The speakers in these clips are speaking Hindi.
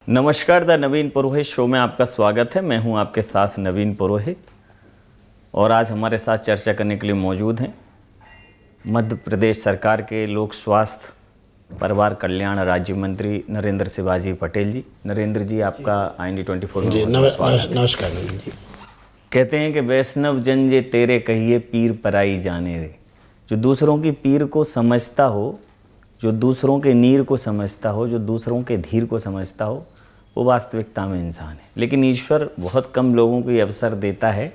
नमस्कार, द नवीन पुरोहित शो में आपका स्वागत है। मैं हूं आपके साथ नवीन पुरोहित और आज हमारे साथ चर्चा करने के लिए मौजूद हैं मध्य प्रदेश सरकार के लोक स्वास्थ्य परिवार कल्याण राज्य मंत्री नरेंद्र शिवाजी पटेल जी। नरेंद्र जी, आपका IND24 में नमस्कार नवीन जी। कहते हैं कि वैष्णव जन जे तेरे कहिए पीर पराई जाने रे। जो दूसरों की पीर को समझता हो, जो दूसरों के नीर को समझता हो, जो दूसरों के धीर को समझता हो, वो वास्तविकता में इंसान है। लेकिन ईश्वर बहुत कम लोगों को ये अवसर देता है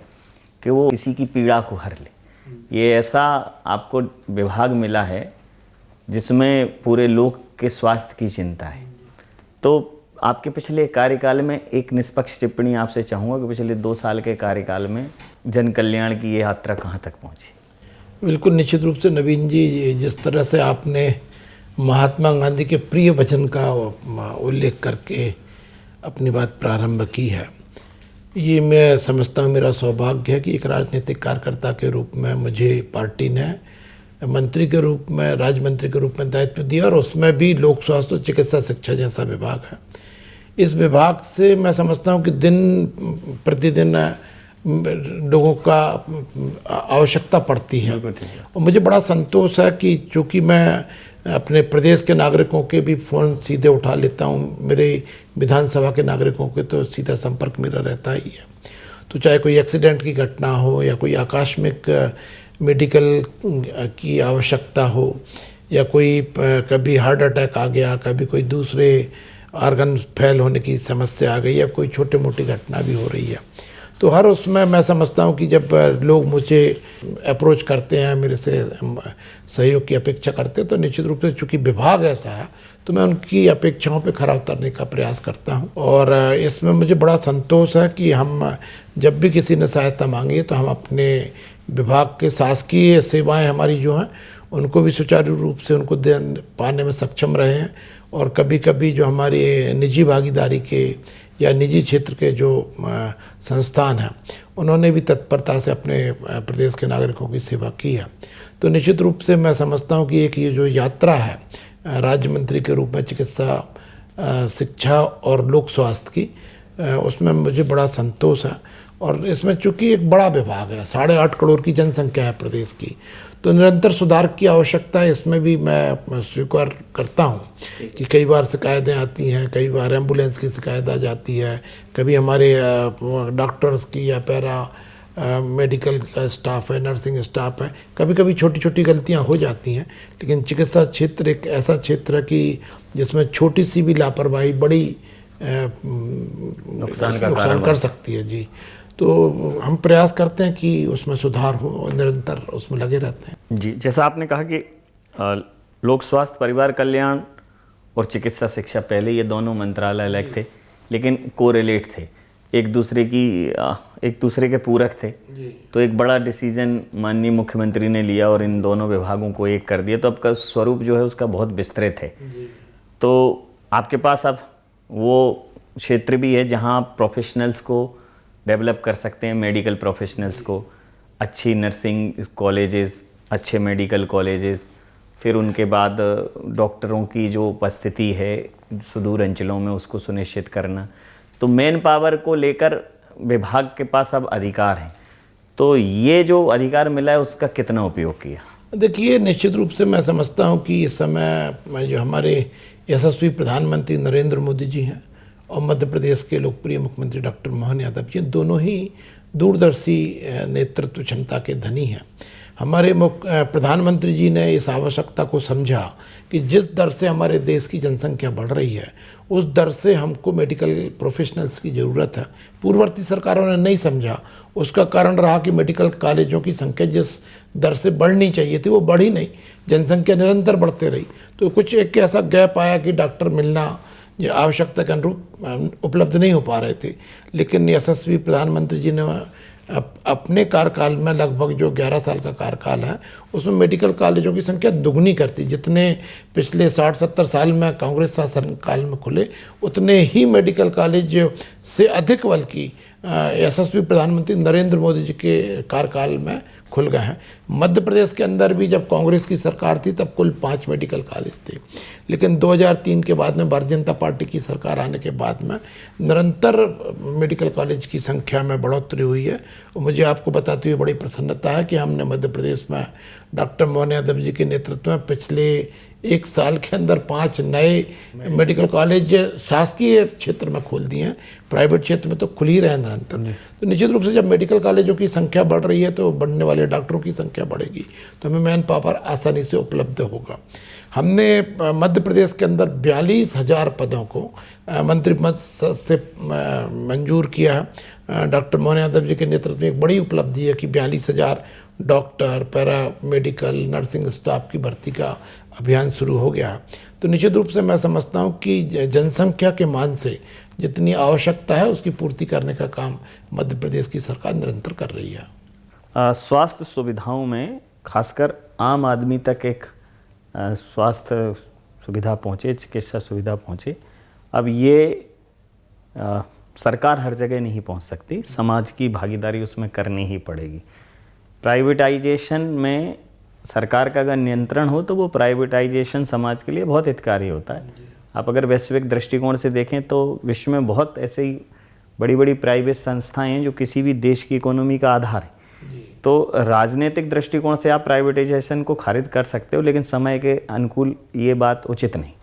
कि वो किसी की पीड़ा को हर ले। ये ऐसा आपको विभाग मिला है जिसमें पूरे लोक के स्वास्थ्य की चिंता है। तो आपके पिछले कार्यकाल में एक निष्पक्ष टिप्पणी आपसे चाहूँगा कि पिछले 2 साल के कार्यकाल में जन कल्याण की ये यात्रा कहाँ तक पहुँची? बिल्कुल निश्चित रूप से नवीन जी, जिस तरह से आपने महात्मा गांधी के प्रिय वचन का उल्लेख करके अपनी बात प्रारंभ की है, ये मैं समझता हूँ मेरा सौभाग्य है कि एक राजनीतिक कार्यकर्ता के रूप में मुझे पार्टी ने मंत्री के रूप में, राज्य मंत्री के रूप में दायित्व दिया और उसमें भी लोक स्वास्थ्य और चिकित्सा शिक्षा जैसा विभाग है। इस विभाग से मैं समझता हूँ कि दिन प्रतिदिन लोगों का आवश्यकता पड़ती है और मुझे बड़ा संतोष है कि चूँकि मैं अपने प्रदेश के नागरिकों के भी फ़ोन सीधे उठा लेता हूँ, मेरे विधानसभा के नागरिकों के तो सीधा संपर्क मेरा रहता ही है। तो चाहे कोई एक्सीडेंट की घटना हो या कोई आकस्मिक मेडिकल की आवश्यकता हो या कोई कभी हार्ट अटैक आ गया, कभी कोई दूसरे ऑर्गन फेल होने की समस्या आ गई या कोई छोटी मोटी घटना भी हो रही है, तो हर उसमें मैं समझता हूँ कि जब लोग मुझे अप्रोच करते हैं, मेरे से सहयोग की अपेक्षा करते हैं, तो निश्चित रूप से चूँकि विभाग ऐसा है तो मैं उनकी अपेक्षाओं पे खरा उतरने का प्रयास करता हूँ। और इसमें मुझे बड़ा संतोष है कि हम जब भी किसी ने सहायता मांगी तो हम अपने विभाग के शासकीय सेवाएँ हमारी जो हैं उनको भी सुचारू रूप से उनको पाने में सक्षम रहे हैं। और कभी कभी जो हमारे निजी भागीदारी के या निजी क्षेत्र के जो संस्थान हैं उन्होंने भी तत्परता से अपने प्रदेश के नागरिकों की सेवा की है। तो निश्चित रूप से मैं समझता हूँ कि एक ये जो यात्रा है राज्य मंत्री के रूप में चिकित्सा शिक्षा और लोक स्वास्थ्य की, उसमें मुझे बड़ा संतोष है। और इसमें चूँकि एक बड़ा विभाग है, 8.5 करोड़ की जनसंख्या है प्रदेश की, तो निरंतर सुधार की आवश्यकता है। इसमें भी मैं स्वीकार करता हूँ कि कई बार शिकायतें आती हैं, कई बार एम्बुलेंस की शिकायत आ जाती है, कभी हमारे डॉक्टर्स की या पैरा मेडिकल का स्टाफ है, नर्सिंग स्टाफ है, कभी कभी छोटी छोटी गलतियाँ हो जाती हैं। लेकिन चिकित्सा क्षेत्र एक ऐसा क्षेत्र है कि जिसमें छोटी सी भी लापरवाही बड़ी नुकसान कर सकती है जी। तो हम प्रयास करते हैं कि उसमें सुधार हो और निरंतर उसमें लगे रहते हैं जी। जैसा आपने कहा कि लोक स्वास्थ्य परिवार कल्याण और चिकित्सा शिक्षा, पहले ये दोनों मंत्रालय अलग थे लेकिन कोरिलेट थे, एक दूसरे के पूरक थे। तो एक बड़ा डिसीजन माननीय मुख्यमंत्री ने लिया और इन दोनों विभागों को एक कर दिया। तो आपका स्वरूप जो है उसका बहुत विस्तृत है। तो आपके पास अब वो क्षेत्र भी है जहाँ आप प्रोफेशनल्स को डेवलप कर सकते हैं, मेडिकल प्रोफेशनल्स को, अच्छी नर्सिंग कॉलेजेस, अच्छे मेडिकल कॉलेजेस, फिर उनके बाद डॉक्टरों की जो उपस्थिति है सुदूर अंचलों में उसको सुनिश्चित करना। तो मैन पावर को लेकर विभाग के पास अब अधिकार हैं। तो ये जो अधिकार मिला है उसका कितना उपयोग किया? देखिए, निश्चित रूप से मैं समझता हूँ कि इस समय जो हमारे यशस्वी प्रधानमंत्री नरेंद्र मोदी जी हैं और मध्य प्रदेश के लोकप्रिय मुख्यमंत्री डॉक्टर मोहन यादव जी, दोनों ही दूरदर्शी नेतृत्व क्षमता के धनी हैं। हमारे प्रधानमंत्री जी ने इस आवश्यकता को समझा कि जिस दर से हमारे देश की जनसंख्या बढ़ रही है उस दर से हमको मेडिकल प्रोफेशनल्स की ज़रूरत है। पूर्ववर्ती सरकारों ने नहीं समझा। उसका कारण रहा कि मेडिकल कॉलेजों की संख्या जिस दर से बढ़नी चाहिए थी वो बढ़ी नहीं, जनसंख्या निरंतर बढ़ते रही। तो कुछ एक ऐसा गैप आया कि डॉक्टर मिलना जो आवश्यकता के अनुरूप उपलब्ध नहीं हो पा रहे थे। लेकिन यशस्वी प्रधानमंत्री जी ने अपने कार्यकाल में लगभग जो 11 साल का कार्यकाल है उसमें मेडिकल कॉलेजों की संख्या दुगनी करती। जितने पिछले 60-70 साल में कांग्रेस शासन काल में खुले उतने ही मेडिकल कॉलेज से अधिक बल्कि यशस्वी प्रधानमंत्री नरेंद्र मोदी जी के कार्यकाल में खुल गए हैं। मध्य प्रदेश के अंदर भी जब कांग्रेस की सरकार थी तब कुल 5 मेडिकल कॉलेज थे, लेकिन 2003 के बाद में भारतीय जनता पार्टी की सरकार आने के बाद में निरंतर मेडिकल कॉलेज की संख्या में बढ़ोतरी हुई है। और मुझे आपको बताते हुए बड़ी प्रसन्नता है कि हमने मध्य प्रदेश में डॉक्टर मोहन यादव जी के नेतृत्व में पिछले 1 साल के अंदर 5 नए मेडिकल कॉलेज शासकीय क्षेत्र में खोल दिए हैं। प्राइवेट क्षेत्र में तो खुल ही रहे हैं निरंतर। तो निश्चित रूप से जब मेडिकल कॉलेजों की संख्या बढ़ रही है तो बढ़ने वाले डॉक्टरों की संख्या बढ़ेगी, तो हमें मैन पावर आसानी से उपलब्ध होगा। हमने मध्य प्रदेश के अंदर 42,000 पदों को मंत्रिमंडल से मंजूर किया है। डॉक्टर मोहन यादव जी के नेतृत्व में एक बड़ी उपलब्धि है कि 42,000 doctor, para medical, nursing staff की भर्ती का अभियान शुरू हो गया। तो निश्चित रूप से मैं समझता हूँ कि जनसंख्या के मान से जितनी आवश्यकता है उसकी पूर्ति करने का काम मध्य प्रदेश की सरकार निरंतर कर रही है। स्वास्थ्य सुविधाओं में खासकर आम आदमी तक एक स्वास्थ्य सुविधा पहुँचे, चिकित्सा सुविधा पहुँचे। अब ये सरकार हर जगह नहीं पहुँच सकती, समाज की भागीदारी उसमें करनी ही पड़ेगी। प्राइवेटाइजेशन में सरकार का अगर नियंत्रण हो तो वो प्राइवेटाइजेशन समाज के लिए बहुत हितकारी होता है। आप अगर वैश्विक दृष्टिकोण से देखें तो विश्व में बहुत ऐसे ही बड़ी बड़ी प्राइवेट संस्थाएं हैं जो किसी भी देश की इकोनॉमी का आधार है। तो राजनीतिक दृष्टिकोण से आप प्राइवेटाइजेशन को खारिज कर सकते हो, लेकिन समय के अनुकूल ये बात उचित नहीं।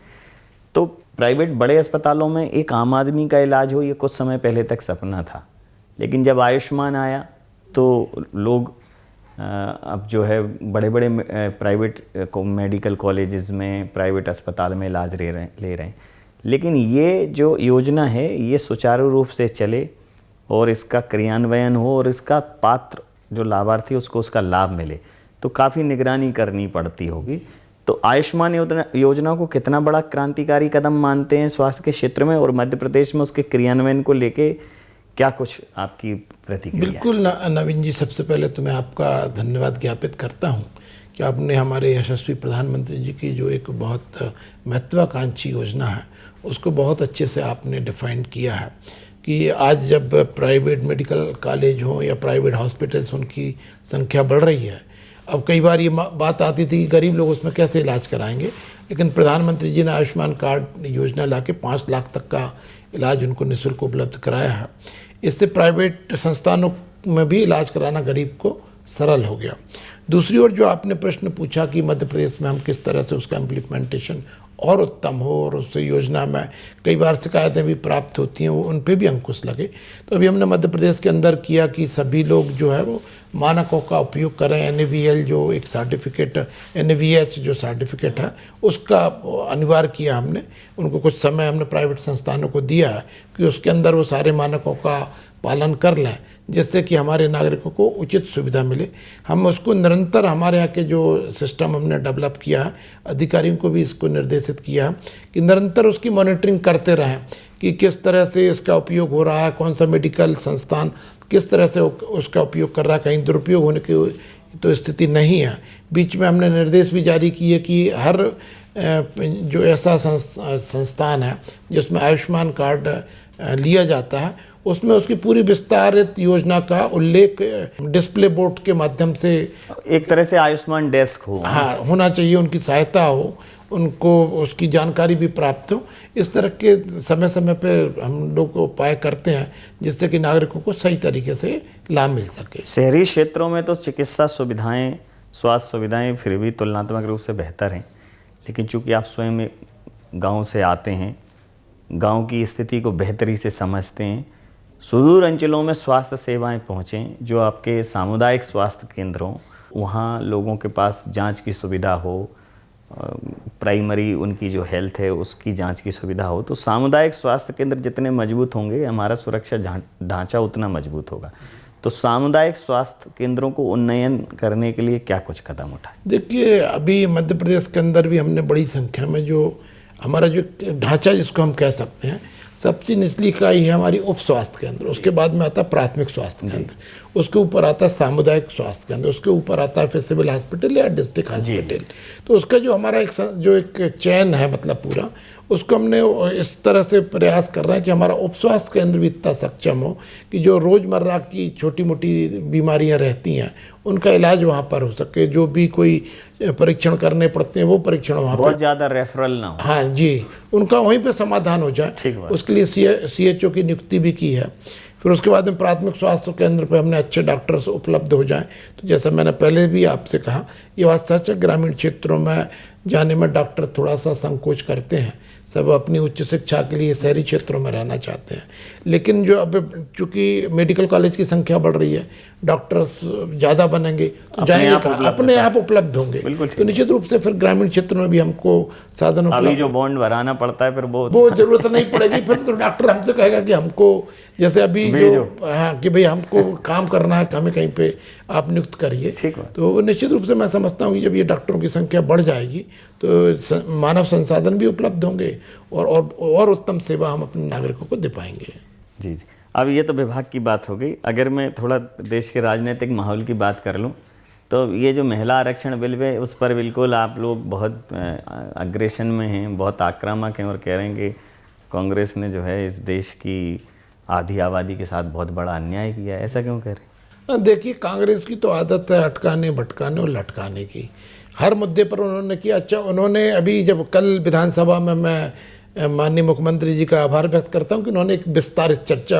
तो प्राइवेट बड़े अस्पतालों में एक आम आदमी का इलाज हो, ये कुछ समय पहले तक सपना था, लेकिन जब आयुष्मान आया तो लोग अब जो है बड़े बड़े प्राइवेट मेडिकल कॉलेजेस में, प्राइवेट अस्पताल में इलाज ले रहे हैं। लेकिन ये जो योजना है ये सुचारू रूप से चले और इसका क्रियान्वयन हो और इसका पात्र जो लाभार्थी उसको उसका लाभ मिले, तो काफ़ी निगरानी करनी पड़ती होगी। तो आयुष्मान योजना को कितना बड़ा क्रांतिकारी कदम मानते हैं स्वास्थ्य के क्षेत्र में, और मध्य प्रदेश में उसके क्रियान्वयन को लेके क्या कुछ आपकी प्रतिक्रिया? बिल्कुल नवीन जी, सबसे पहले तो मैं आपका धन्यवाद ज्ञापित करता हूं कि आपने हमारे यशस्वी प्रधानमंत्री जी की जो एक बहुत महत्वाकांक्षी योजना है उसको बहुत अच्छे से आपने डिफाइन किया है कि आज जब प्राइवेट मेडिकल कॉलेज हो या प्राइवेट हॉस्पिटल्स उनकी संख्या बढ़ रही है। अब कई बार ये बात आती थी कि गरीब लोग उसमें कैसे इलाज कराएंगे, लेकिन प्रधानमंत्री जी ने आयुष्मान कार्ड योजना लाके 5 लाख तक का इलाज उनको निःशुल्क उपलब्ध कराया है। इससे प्राइवेट संस्थानों में भी इलाज कराना गरीब को सरल हो गया। दूसरी ओर जो आपने प्रश्न पूछा कि मध्य प्रदेश में हम किस तरह से उसका इम्प्लीमेंटेशन और उत्तम हो और उस योजना में कई बार शिकायतें भी प्राप्त होती हैं, वो उन पे भी अंकुश लगे। तो अभी हमने मध्य प्रदेश के अंदर किया कि सभी लोग जो है वो मानकों का उपयोग करें। NAVL जो एक सर्टिफिकेट, NAVH जो सर्टिफिकेट है उसका अनिवार्य किया हमने। उनको कुछ समय हमने प्राइवेट संस्थानों को दिया है कि उसके अंदर वो सारे मानकों का पालन कर लें, जिससे कि हमारे नागरिकों को उचित सुविधा मिले। हम उसको निरंतर हमारे यहाँ के जो सिस्टम हमने डेवलप किया है, अधिकारियों को भी इसको निर्देशित किया है कि निरंतर उसकी मॉनिटरिंग करते रहें कि किस तरह से इसका उपयोग हो रहा है, कौन सा मेडिकल संस्थान किस तरह से उसका उपयोग कर रहा है, कहीं दुरुपयोग होने की तो स्थिति नहीं है। बीच में हमने निर्देश भी जारी किए कि हर जो ऐसा संस्थान है जिसमें आयुष्मान कार्ड लिया जाता है उसमें उसकी पूरी विस्तारित योजना का उल्लेख डिस्प्ले बोर्ड के माध्यम से, एक तरह से आयुष्मान डेस्क हो, हाँ, होना चाहिए। उनकी सहायता हो, उनको उसकी जानकारी भी प्राप्त हो। इस तरह के समय समय पर हम लोग उपाय करते हैं जिससे कि नागरिकों को सही तरीके से लाभ मिल सके। शहरी क्षेत्रों में तो चिकित्सा सुविधाएं, स्वास्थ्य सुविधाएं फिर भी तुलनात्मक रूप से बेहतर हैं, लेकिन चूंकि आप स्वयं गाँव से आते हैं, गाँव की स्थिति को बेहतरी से समझते हैं, सुदूर अंचलों में स्वास्थ्य सेवाएं पहुँचें, जो आपके सामुदायिक स्वास्थ्य केंद्र हों, वहाँ लोगों के पास जांच की सुविधा हो, प्राइमरी उनकी जो हेल्थ है उसकी जांच की सुविधा हो, तो सामुदायिक स्वास्थ्य केंद्र जितने मजबूत होंगे हमारा सुरक्षा ढांचा उतना मजबूत होगा। तो सामुदायिक स्वास्थ्य केंद्रों को उन्नयन करने के लिए क्या कुछ कदम उठाए? देखिए, अभी मध्य प्रदेश के अंदर भी हमने बड़ी संख्या में जो हमारा जो ढांचा जिसको हम कह सकते हैं, सबसे निचली इकाई है हमारी उप स्वास्थ्य केंद्र, उसके बाद में आता है प्राथमिक स्वास्थ्य केंद्र, उसके ऊपर आता है सामुदायिक स्वास्थ्य केंद्र, उसके ऊपर आता है फिर सिविल हॉस्पिटल या डिस्ट्रिक्ट हॉस्पिटल। तो उसका जो हमारा एक चैन है, मतलब पूरा उसको हमने इस तरह से प्रयास कर रहे हैं कि हमारा उप स्वास्थ्य केंद्र भी इतना सक्षम हो कि जो रोज़मर्रा की छोटी मोटी बीमारियां रहती हैं उनका इलाज वहाँ पर हो सके, जो भी कोई परीक्षण करने पड़ते हैं वो परीक्षण वहाँ पर, बहुत ज़्यादा रेफरल ना हो। हाँ जी, उनका वहीं पे समाधान हो जाए। ठीक बात। उसके लिए CHO की नियुक्ति भी की है। फिर उसके बाद में प्राथमिक स्वास्थ्य केंद्र पे हमने अच्छे डॉक्टर्स उपलब्ध हो जाएं। तो जैसा मैंने पहले भी आपसे कहा, ये बात सच है, ग्रामीण क्षेत्रों में जाने में डॉक्टर थोड़ा सा संकोच करते हैं, सब अपनी उच्च शिक्षा के लिए शहरी क्षेत्रों में रहना चाहते हैं। लेकिन जो अब चूँकि मेडिकल कॉलेज की संख्या बढ़ रही है, डॉक्टर्स ज़्यादा बनेंगे तो जाएंगे कहाँ? अपने आप उपलब्ध होंगे। तो निश्चित रूप से फिर ग्रामीण क्षेत्रों में भी हमको साधन अभी उपलब्ध, जो बॉन्ड भराना पड़ता है फिर वो जरूरत नहीं पड़ेगी। फिर तो डॉक्टर हमसे कहेगा कि हमको, जैसे अभी जो, हाँ, कि भाई हमको काम करना है, हमें कहीं पे आप नियुक्त करिए। तो निश्चित रूप से मैं समझता हूँ कि जब ये डॉक्टरों की संख्या बढ़ जाएगी तो मानव संसाधन भी उपलब्ध होंगे और उत्तम सेवा हम अपने नागरिकों को दे पाएंगे। जी जी। अब ये तो विभाग की बात हो गई। अगर मैं थोड़ा देश के राजनीतिक माहौल की बात कर लूँ तो ये जो महिला आरक्षण बिल है उस पर बिल्कुल आप लोग बहुत अग्रेशन में हैं, बहुत आक्रामक हैं और कह रहे हैं कि कांग्रेस ने जो है इस देश की आधी आबादी के साथ बहुत बड़ा अन्याय किया है। ऐसा क्यों कह रहे हैं? देखिए, कांग्रेस की तो आदत है अटकाने, भटकाने और लटकाने की। हर मुद्दे पर उन्होंने किया। अच्छा, उन्होंने अभी जब कल विधानसभा में, मैं माननीय मुख्यमंत्री जी का आभार व्यक्त करता हूं कि उन्होंने एक विस्तारित चर्चा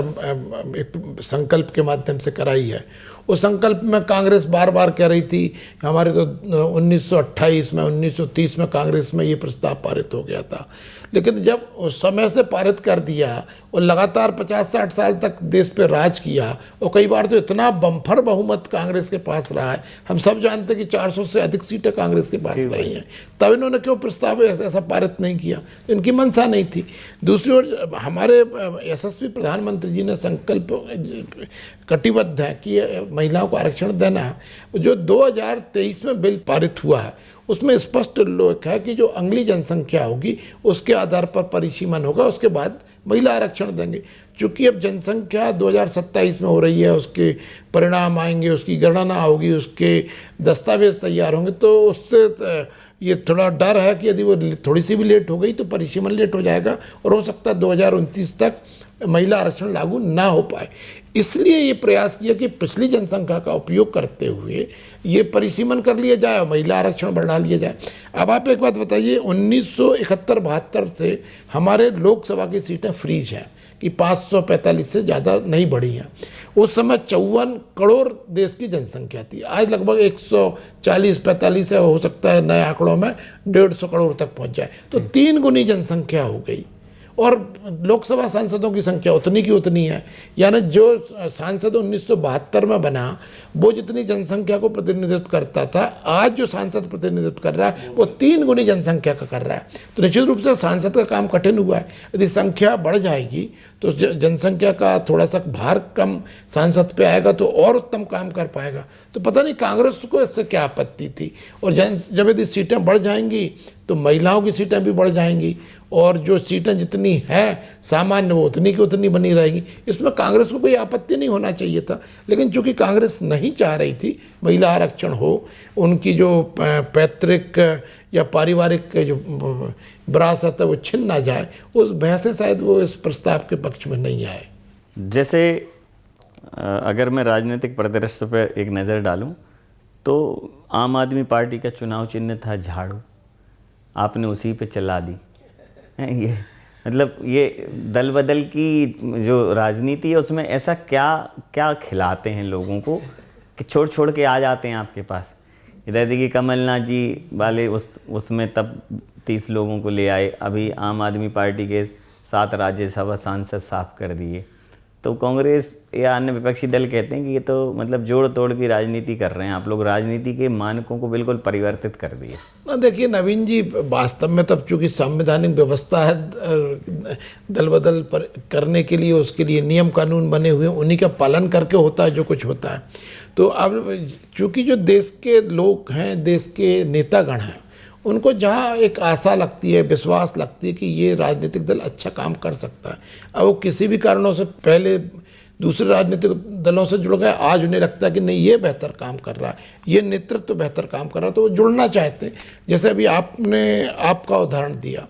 एक संकल्प के माध्यम से कराई है। उस संकल्प में कांग्रेस बार बार कह रही थी, हमारे तो 1928 में 1930 में कांग्रेस में ये प्रस्ताव पारित हो गया था, लेकिन जब उस समय से पारित कर दिया और लगातार 50-60 साल तक देश पे राज किया और कई बार तो इतना बम्फर बहुमत कांग्रेस के पास रहा है, हम सब जानते हैं कि 400 से अधिक सीटें कांग्रेस के पास रही हैं, तब इन्होंने क्यों प्रस्ताव ऐसा पारित नहीं किया? इनकी मंशा नहीं थी। दूसरी ओर हमारे यशस्वी प्रधानमंत्री जी ने संकल्प कटिबद्ध है कि महिलाओं को आरक्षण देना है। जो 2023 में बिल पारित हुआ है उसमें स्पष्ट लिखा है कि जो अगली जनसंख्या होगी उसके आधार पर परिसीमन होगा, उसके बाद महिला आरक्षण देंगे। चूँकि अब जनसंख्या 2027 में हो रही है, उसके परिणाम आएंगे, उसकी गणना होगी, उसके दस्तावेज तैयार होंगे, तो उससे ये थोड़ा डर है कि यदि वो थोड़ी सी भी लेट हो गई तो परिसीमन लेट हो जाएगा और हो सकता है 2029 तक महिला आरक्षण लागू ना हो पाए। इसलिए ये प्रयास किया कि पिछली जनसंख्या का उपयोग करते हुए ये परिसीमन कर लिया जाए और महिला आरक्षण बढ़ा लिया जाए। अब आप एक बात बताइए, 1971-72 से हमारे लोकसभा की सीटें फ्रीज हैं कि 545 से ज़्यादा नहीं बढ़ी हैं। उस समय 54 करोड़ देश की जनसंख्या थी, आज लगभग 140-45 हो सकता है नए आंकड़ों में 150 करोड़ तक पहुंच जाए, तो 3 गुनी जनसंख्या हो गई। और लोकसभा सांसदों की संख्या उतनी की उतनी है, यानी जो सांसद 1972 में बना वो जितनी जनसंख्या को प्रतिनिधित्व करता था, आज जो सांसद प्रतिनिधित्व कर रहा है वो 3 गुनी जनसंख्या का कर रहा है। तो निश्चित रूप से सांसद का काम कठिन हुआ है। यदि संख्या बढ़ जाएगी तो जनसंख्या का थोड़ा सा भार कम सांसद पे आएगा तो और उत्तम काम कर पाएगा। तो पता नहीं कांग्रेस को इससे क्या आपत्ति थी। और जब यदि सीटें बढ़ जाएंगी तो महिलाओं की सीटें भी बढ़ जाएंगी और जो सीटें जितनी हैं सामान्य वो उतनी की उतनी बनी रहेगी। इसमें कांग्रेस को कोई आपत्ति नहीं होना चाहिए था, लेकिन चूंकि कांग्रेस नहीं चाह रही थी महिला आरक्षण हो, उनकी जो पैतृक या पारिवारिक जो विरासत है वो छिन ना जाए, उस भय से शायद वो इस प्रस्ताव के पक्ष में नहीं आए। जैसे अगर मैं राजनीतिक परिदृश्य पर एक नज़र डालूं तो आम आदमी पार्टी का चुनाव चिन्ह था झाड़ू, आपने उसी पे चला दी। ये मतलब ये दल बदल की जो राजनीति है उसमें ऐसा क्या क्या खिलाते हैं लोगों को कि छोड़ छोड़ के आ जाते हैं आपके पास। इधर देखिए कमलनाथ जी वाले उसमें तब 30 लोगों को ले आए, अभी आम आदमी पार्टी के 7 राज्यसभा सांसद साफ कर दिए। तो कांग्रेस या अन्य विपक्षी दल कहते हैं कि ये तो मतलब जोड़ तोड़ की राजनीति कर रहे हैं आप लोग, राजनीति के मानकों को बिल्कुल परिवर्तित कर दिए ना। देखिए नवीन जी, वास्तव में तब चूँकि संवैधानिक व्यवस्था है दल बदल पर करने के लिए, उसके लिए नियम कानून बने हुए, उन्हीं का पालन करके होता है जो कुछ होता है। तो अब चूँकि जो देश के लोग हैं, देश के नेतागण हैं, उनको जहाँ एक आशा लगती है, विश्वास लगती है कि ये राजनीतिक दल अच्छा काम कर सकता है, अब वो किसी भी कारणों से पहले दूसरे राजनीतिक दलों से जुड़ गए, आज उन्हें लगता है कि नहीं ये बेहतर काम कर रहा है, ये नेतृत्व बेहतर काम कर रहा है, तो वो जुड़ना चाहते हैं। जैसे अभी आपने आपका उदाहरण दिया,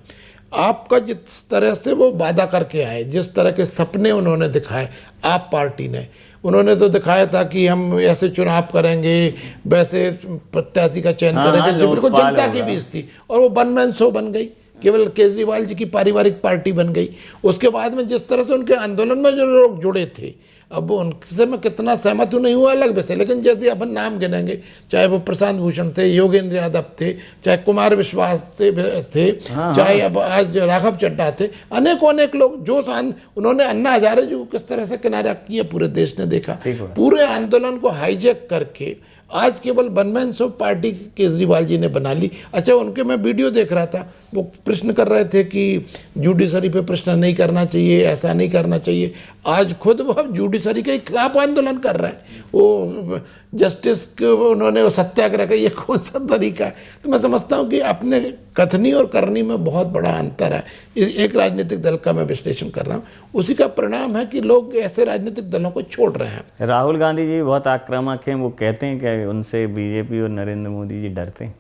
आपका जिस तरह से वो वादा करके आए, जिस तरह के सपने उन्होंने दिखाए आप पार्टी ने, उन्होंने तो दिखाया था कि हम ऐसे चुनाव करेंगे, वैसे प्रत्याशी का चयन करेंगे जो बिल्कुल जनता की बीच थी, और वो वन मैन शो बन गई, केवल केजरीवाल जी की पारिवारिक पार्टी बन गई। उसके बाद में जिस तरह से उनके आंदोलन में जो लोग जुड़े थे, अब उनसे मैं कितना सहमत हूँ नहीं हुआ अलग वैसे, लेकिन जैसे अपन नाम गिनेंगे, चाहे वो प्रशांत भूषण थे, योगेंद्र यादव थे, चाहे कुमार विश्वास थे, चाहे अब आज राघव चड्ढा थे, अनेकों अनेक लोग जो उन्होंने अन्ना हजारे जी को किस तरह से किनारा किया पूरे देश ने देखा। पूरे आंदोलन को हाईजैक करके आज केवल one man show party Kejriwal ji ने बना ली। अच्छा, उनके मैं वीडियो देख रहा था, वो प्रश्न कर रहे थे कि जुडिशरी पे प्रश्न नहीं करना चाहिए, ऐसा नहीं करना चाहिए। आज खुद वो जुडिशरी के खिलाफ आंदोलन कर रहे हैं, वो जस्टिस को उन्होंने वो सत्याग्रह का, ये कौन सा तरीका है? तो मैं समझता हूँ कि अपने कथनी और करनी में बहुत बड़ा अंतर है। एक राजनीतिक दल का मैं विश्लेषण कर रहा हूँ, उसी का परिणाम है कि लोग ऐसे राजनीतिक दलों को छोड़ रहे हैं। राहुल गांधी जी बहुत आक्रामक हैं, वो कहते हैं कि उनसे बीजेपी और नरेंद्र मोदी जी डरते हैं।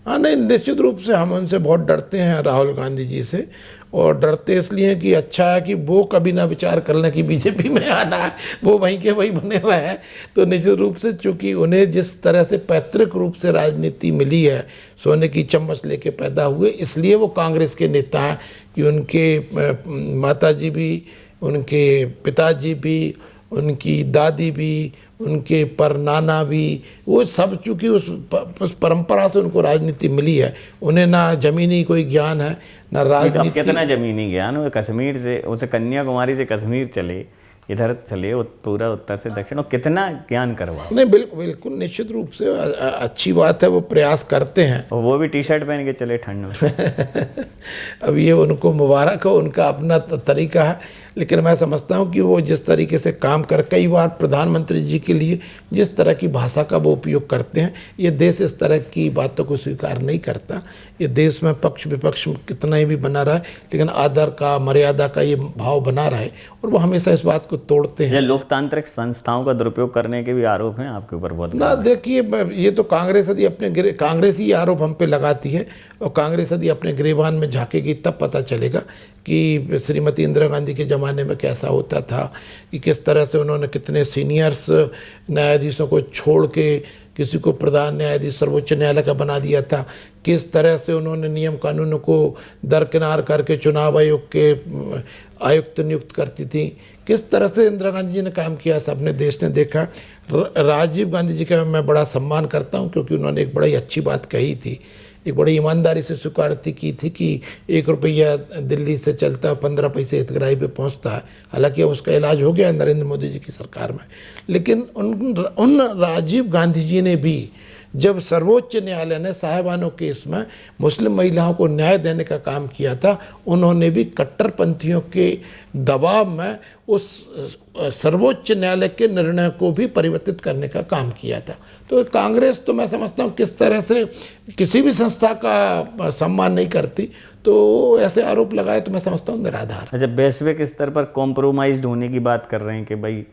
हाँ, नहीं, निश्चित रूप से हम उनसे बहुत डरते हैं, राहुल गांधी जी से, और डरते इसलिए कि अच्छा है कि वो कभी ना विचार कर लें कि बीजेपी में आना है, वो वहीं के वहीं बने रहे हैं। तो निश्चित रूप से चूंकि उन्हें जिस तरह से पैतृक रूप से राजनीति मिली है, सोने की चम्मच लेके पैदा हुए, इसलिए वो कांग्रेस के नेता हैं कि उनके माताजी भी, उनके पिताजी भी, उनकी दादी भी, उनके परनाना भी, वो सब चूँकि उस परंपरा से उनको राजनीति मिली है। उन्हें ना जमीनी कोई ज्ञान है ना राजनीति। कितना जमीनी ज्ञान, वो कश्मीर से, उसे कन्याकुमारी से कश्मीर चले, इधर चले, पूरा उत्तर से दक्षिण, और कितना ज्ञान करवा। नहीं, बिल्कुल निश्चित रूप से अच्छी बात है, वो प्रयास करते हैं, और वो भी टी शर्ट पहन के चले ठंड में। अब ये उनको मुबारक हो, उनका अपना तरीका है, लेकिन मैं समझता हूँ कि वो जिस तरीके से काम कर, कई बार प्रधानमंत्री जी के लिए जिस तरह की भाषा का वो उपयोग करते हैं, ये देश इस तरह की बातों को स्वीकार नहीं करता। ये देश में पक्ष विपक्ष कितना ही भी बना रहा है, लेकिन आदर का, मर्यादा का ये भाव बना रहा है, और वो हमेशा इस बात को तोड़ते हैं। लोकतांत्रिक संस्थाओं का दुरुपयोग करने के भी आरोप हैं आपके ऊपर बहुत ना। देखिए, ये तो कांग्रेस यदि अपने कांग्रेस ही आरोप हम पे लगाती है, और कांग्रेस यदि अपने गिरेबान में झांकेगी तब पता चलेगा कि श्रीमती इंदिरा गांधी के ज़माने में कैसा होता था, कि किस तरह से उन्होंने कितने सीनियर्स न्यायाधीशों को छोड़ के किसी को प्रधान न्यायाधीश सर्वोच्च न्यायालय का बना दिया था, किस तरह से उन्होंने नियम कानूनों को दरकिनार करके चुनाव आयोग के आयुक्त नियुक्त करती थी, किस तरह से इंदिरा गांधी जी ने काम किया, सबने देश ने देखा। राजीव गांधी जी का मैं बड़ा सम्मान करता हूं, क्योंकि उन्होंने एक बड़ी अच्छी बात कही थी, एक बड़ी ईमानदारी से स्वीकृति की थी कि 1 रुपया दिल्ली से चलता 15 पैसे हितग्राही पे पहुंचता है। हालांकि उसका इलाज हो गया नरेंद्र मोदी जी की सरकार में, लेकिन उन राजीव गांधी जी ने भी जब सर्वोच्च न्यायालय ने साहिबानों केस में मुस्लिम महिलाओं को न्याय देने का काम किया था, उन्होंने भी कट्टरपंथियों के दबाव में उस सर्वोच्च न्यायालय के निर्णय को भी परिवर्तित करने का काम किया था। तो कांग्रेस तो मैं समझता हूँ किस तरह से किसी भी संस्था का सम्मान नहीं करती, तो ऐसे आरोप लगाए तो मैं समझता हूँ निराधार। अच्छा, वैश्विक स्तर पर कॉम्प्रोमाइज्ड होने की बात कर रहे हैं कि भाई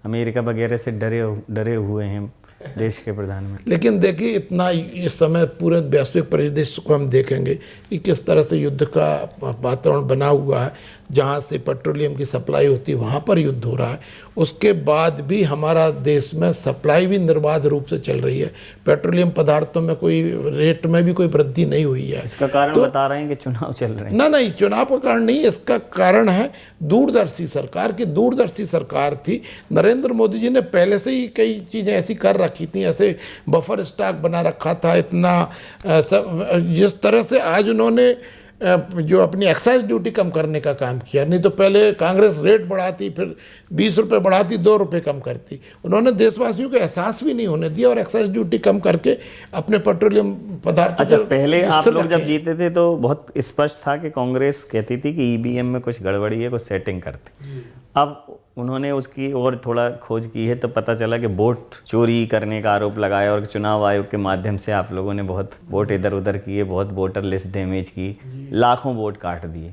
अमेरिका वगैरह से डरे हुए हैं देश के प्रधानमंत्री। लेकिन देखिए, इतना इस समय पूरे वैश्विक परिदृश्य को हम देखेंगे कि किस तरह से युद्ध का वातावरण बना हुआ है, जहाँ से पेट्रोलियम की सप्लाई होती है वहाँ पर युद्ध हो रहा है। उसके बाद भी हमारा देश में सप्लाई भी निर्बाध रूप से चल रही है, पेट्रोलियम पदार्थों में कोई रेट में भी कोई वृद्धि नहीं हुई है। इसका कारण तो बता रहे हैं कि चुनाव चल रहे हैं। ना, नहीं, चुनाव का कारण नहीं, इसका कारण है दूरदर्शी सरकार की। दूरदर्शी सरकार थी, नरेंद्र मोदी जी ने पहले से ही कई चीज़ें ऐसी कर रखी थी, ऐसे बफर स्टॉक बना रखा था इतना। जिस तरह से आज उन्होंने जो अपनी एक्साइज ड्यूटी कम करने का काम किया, नहीं तो पहले कांग्रेस रेट बढ़ाती, फिर 20 रुपये बढ़ाती, 2 रुपये कम करती। उन्होंने देशवासियों को एहसास भी नहीं होने दिया और एक्साइज ड्यूटी कम करके अपने पेट्रोलियम पदार्थों। अच्छा, पहले आप लोग जब जीते थे तो बहुत स्पष्ट था कि कांग्रेस कहती थी कि ईवीएम में कुछ गड़बड़ी है, कुछ सेटिंग करते। अब उन्होंने उसकी और थोड़ा खोज की है तो पता चला कि वोट चोरी करने का आरोप लगाया, और चुनाव आयोग के माध्यम से आप लोगों ने बहुत वोट इधर उधर किए, बहुत वोटर लिस्ट डैमेज की, लाखों वोट काट दिए।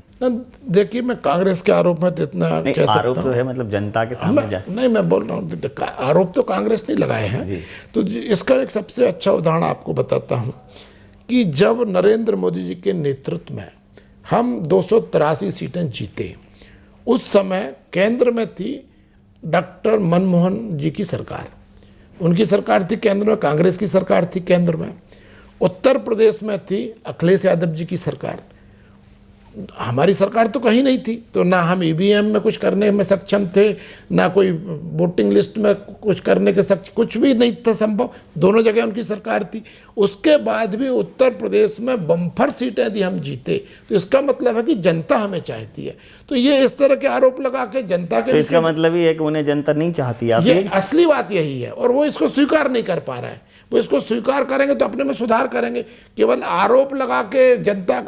देखिए, मैं कांग्रेस के आरोप में तो इतना आरोप तो है, मतलब जनता के सामने नहीं, मैं बोल रहा हूँ आरोप तो कांग्रेस ने लगाए हैं। तो इसका एक सबसे अच्छा उदाहरण आपको बताता हूँ कि जब नरेंद्र मोदी जी के नेतृत्व में हम 283 सीटें जीते। उस समय केंद्र में थी डॉक्टर मनमोहन जी की सरकार, उनकी सरकार थी केंद्र में, कांग्रेस की सरकार थी केंद्र में। उत्तर प्रदेश में थी अखिलेश यादव जी की सरकार, हमारी सरकार तो कहीं नहीं थी। तो ना हम ईवीएम में कुछ करने में सक्षम थे, ना कोई वोटिंग लिस्ट में कुछ करने के सक्षम, कुछ भी नहीं था संभव। दोनों जगह उनकी सरकार थी। उसके बाद भी उत्तर प्रदेश में बम्पर सीटें यदि हम जीते तो इसका मतलब है कि जनता हमें चाहती है। तो ये इस तरह के आरोप लगा के जनता के, तो इसका मतलब ही है कि उन्हें जनता नहीं चाहती। आप ये असली बात यही है, और वो इसको स्वीकार नहीं कर पा रहा है। वो इसको स्वीकार करेंगे तो अपने में सुधार करेंगे। केवल आरोप लगा के जनता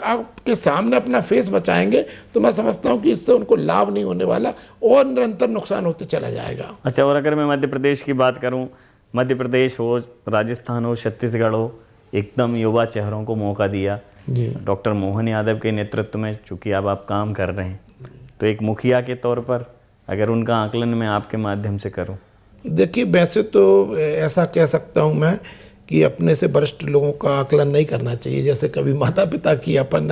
के सामने अपना फेस बचाएंगे तो मैं समझता हूं कि इससे उनको लाभ नहीं होने वाला और निरंतर नुकसान होते चला जाएगा। अच्छा, और अगर मैं मध्य प्रदेश की बात करूं, मध्य प्रदेश हो, राजस्थान हो, छत्तीसगढ़ हो, एकदम युवा चेहरों को मौका दिया डॉक्टर मोहन यादव के नेतृत्व में। चूँकि अब आप काम कर रहे हैं, तो एक मुखिया के तौर पर अगर उनका आकलन मैं आपके माध्यम से करूं। देखिए, वैसे तो ऐसा कह सकता हूं मैं कि अपने से वरिष्ठ लोगों का आकलन नहीं करना चाहिए। जैसे कभी माता पिता की अपन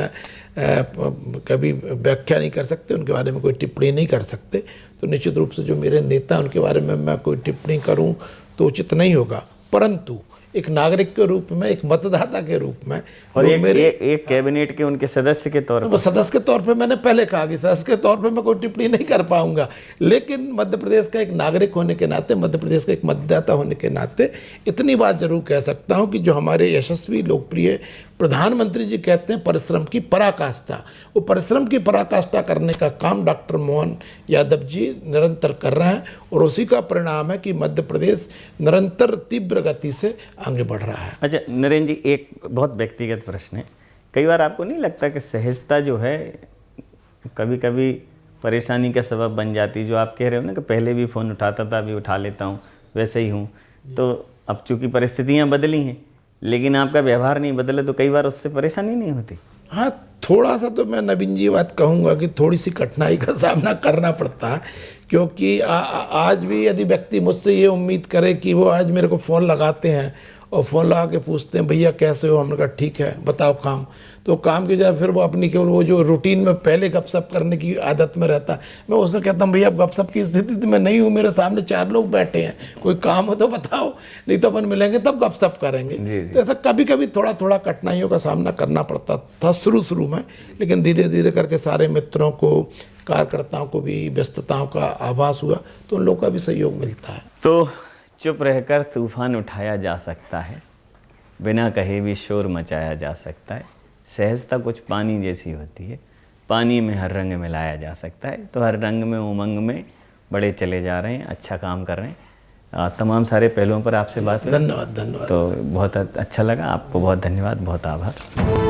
कभी व्याख्या नहीं कर सकते, उनके बारे में कोई टिप्पणी नहीं कर सकते। तो निश्चित रूप से जो मेरे नेता हैं उनके बारे में मैं कोई टिप्पणी करूं तो उचित नहीं होगा। परंतु एक नागरिक के रूप में, एक मतदाता के रूप में, और एक कैबिनेट के उनके सदस्य के तौर पर, सदस्य के तौर पे मैंने पहले कहा कि सदस्य के तौर पे मैं कोई टिप्पणी नहीं कर पाऊंगा, लेकिन मध्य प्रदेश का एक नागरिक होने के नाते, मध्य प्रदेश का एक मतदाता होने के नाते इतनी बात जरूर कह सकता हूं कि जो हमारे यशस्वी लोकप्रिय प्रधानमंत्री जी कहते हैं परिश्रम की पराकाष्ठा, वो परिश्रम की पराकाष्ठा करने का काम डॉक्टर मोहन यादव जी निरंतर कर रहे हैं, और उसी का परिणाम है कि मध्य प्रदेश निरंतर तीव्र गति से आगे बढ़ रहा है। अच्छा नरेंद्र जी, एक बहुत व्यक्तिगत प्रश्न है। कई बार आपको नहीं लगता कि सहजता जो है कभी कभी परेशानी का सबब बन जाती? जो आप कह रहे हो ना कि पहले भी फ़ोन उठाता था, अभी उठा लेता हूँ, वैसे ही हूँ। तो अब चूँकि परिस्थितियाँ बदली हैं, लेकिन आपका व्यवहार नहीं बदला, तो कई बार उससे परेशानी नहीं होती? हाँ, थोड़ा सा तो मैं नवीन जी बात कहूँगा कि थोड़ी सी कठिनाई का सामना करना पड़ता है, क्योंकि आज भी यदि व्यक्ति मुझसे ये उम्मीद करे कि वो आज मेरे को फ़ोन लगाते हैं और फ़ोन लगा के पूछते हैं भैया कैसे हो, हमने कहा ठीक है बताओ काम, तो काम की जाए फिर वो अपनी केवल वो जो रूटीन में पहले गपशप करने की आदत में रहता है। मैं उससे कहता हूँ भैया अब गपशप की स्थिति में नहीं हूँ, मेरे सामने 4 लोग बैठे हैं, कोई काम हो तो बताओ, नहीं तो अपन मिलेंगे तब गपशप करेंगे। तो ऐसा कभी कभी थोड़ा थोड़ा कठिनाइयों का सामना करना पड़ता था शुरू में, लेकिन धीरे धीरे करके सारे मित्रों को, कार्यकर्ताओं को भी व्यस्तताओं का आभास हुआ तो उन लोगों का भी सहयोग मिलता है। तो चुप रहकर तूफान उठाया जा सकता है, बिना कहे भी शोर मचाया जा सकता है। सहजता कुछ पानी जैसी होती है, पानी में हर रंग मिलाया जा सकता है। तो हर रंग में, उमंग में बड़े चले जा रहे हैं, अच्छा काम कर रहे हैं। तमाम सारे पहलुओं पर आपसे बात हुई। धन्यवाद। तो बहुत अच्छा लगा। आपको बहुत धन्यवाद, बहुत आभार।